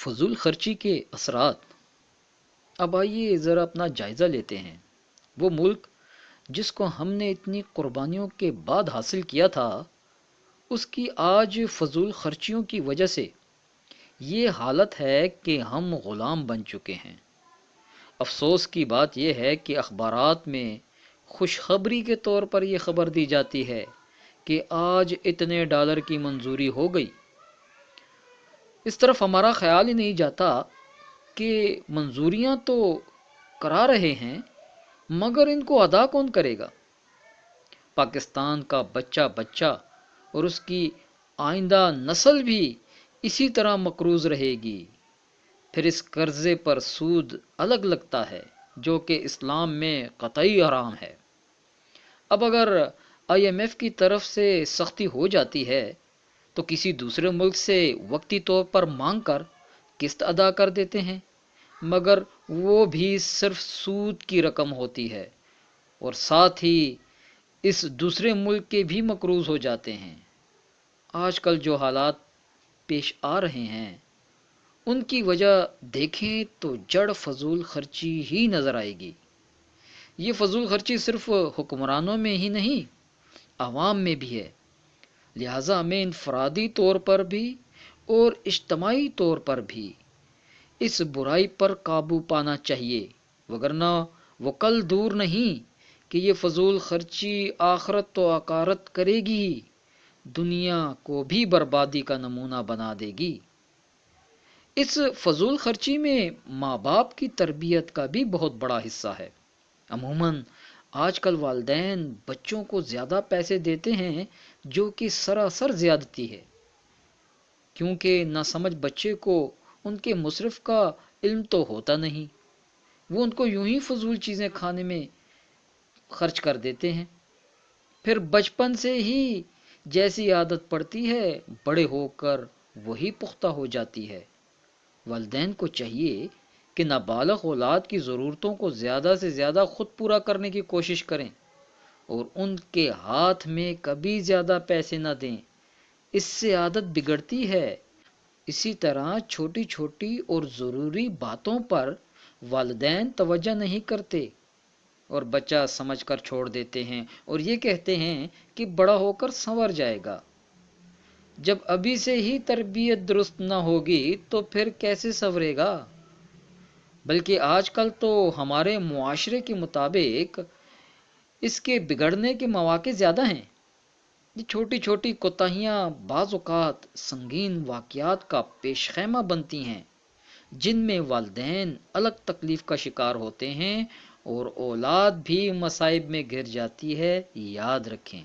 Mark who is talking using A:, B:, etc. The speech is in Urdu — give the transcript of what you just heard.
A: فضول خرچی کے اثرات۔ اب آئیے ذرا اپنا جائزہ لیتے ہیں۔ وہ ملک جس کو ہم نے اتنی قربانیوں کے بعد حاصل کیا تھا، اس کی آج فضول خرچیوں کی وجہ سے یہ حالت ہے کہ ہم غلام بن چکے ہیں۔ افسوس کی بات یہ ہے کہ اخبارات میں خوشخبری کے طور پر یہ خبر دی جاتی ہے کہ آج اتنے ڈالر کی منظوری ہو گئی۔ اس طرف ہمارا خیال ہی نہیں جاتا کہ منظوریاں تو کرا رہے ہیں، مگر ان کو ادا کون کرے گا؟ پاکستان کا بچہ بچہ اور اس کی آئندہ نسل بھی اسی طرح مقروض رہے گی۔ پھر اس قرضے پر سود الگ لگتا ہے جو کہ اسلام میں قطعی حرام ہے۔ اب اگر IMF کی طرف سے سختی ہو جاتی ہے تو کسی دوسرے ملک سے وقتی طور پر مانگ کر قسط ادا کر دیتے ہیں، مگر وہ بھی صرف سود کی رقم ہوتی ہے اور ساتھ ہی اس دوسرے ملک کے بھی مقروض ہو جاتے ہیں۔ آج کل جو حالات پیش آ رہے ہیں ان کی وجہ دیکھیں تو جڑ فضول خرچی ہی نظر آئے گی۔ یہ فضول خرچی صرف حکمرانوں میں ہی نہیں، عوام میں بھی ہے۔ لہٰذا ہمیں انفرادی طور پر بھی اور اجتماعی طور پر بھی اس برائی پر قابو پانا چاہیے، وگرنہ وہ کل دور نہیں کہ یہ فضول خرچی آخرت تو عقارت کرے گی، دنیا کو بھی بربادی کا نمونہ بنا دے گی۔ اس فضول خرچی میں ماں باپ کی تربیت کا بھی بہت بڑا حصہ ہے۔ عموماً آج کل والدین بچوں کو زیادہ پیسے دیتے ہیں جو کہ سراسر زیادتی ہے، کیونکہ ناسمجھ بچے کو ان کے مصرف کا علم تو ہوتا نہیں، وہ ان کو یوں ہی فضول چیزیں کھانے میں خرچ کر دیتے ہیں۔ پھر بچپن سے ہی جیسی عادت پڑتی ہے بڑے ہو کر وہی پختہ ہو جاتی ہے۔ والدین کو چاہیے کہ نابالغ اولاد کی ضرورتوں کو زیادہ سے زیادہ خود پورا کرنے کی کوشش کریں اور ان کے ہاتھ میں کبھی زیادہ پیسے نہ دیں، اس سے عادت بگڑتی ہے۔ اسی طرح چھوٹی چھوٹی اور ضروری باتوں پر والدین توجہ نہیں کرتے اور بچہ سمجھ کر چھوڑ دیتے ہیں اور یہ کہتے ہیں کہ بڑا ہو کر سنور جائے گا۔ جب ابھی سے ہی تربیت درست نہ ہوگی تو پھر کیسے سنورے گا؟ بلکہ آج کل تو ہمارے معاشرے کے مطابق اس کے بگڑنے کے مواقع زیادہ ہیں۔ یہ چھوٹی چھوٹی کوتاہیاں بعض اوقات سنگین واقعات کا پیش خیمہ بنتی ہیں، جن میں والدین الگ تکلیف کا شکار ہوتے ہیں اور اولاد بھی مصائب میں گر جاتی ہے۔ یاد رکھیں۔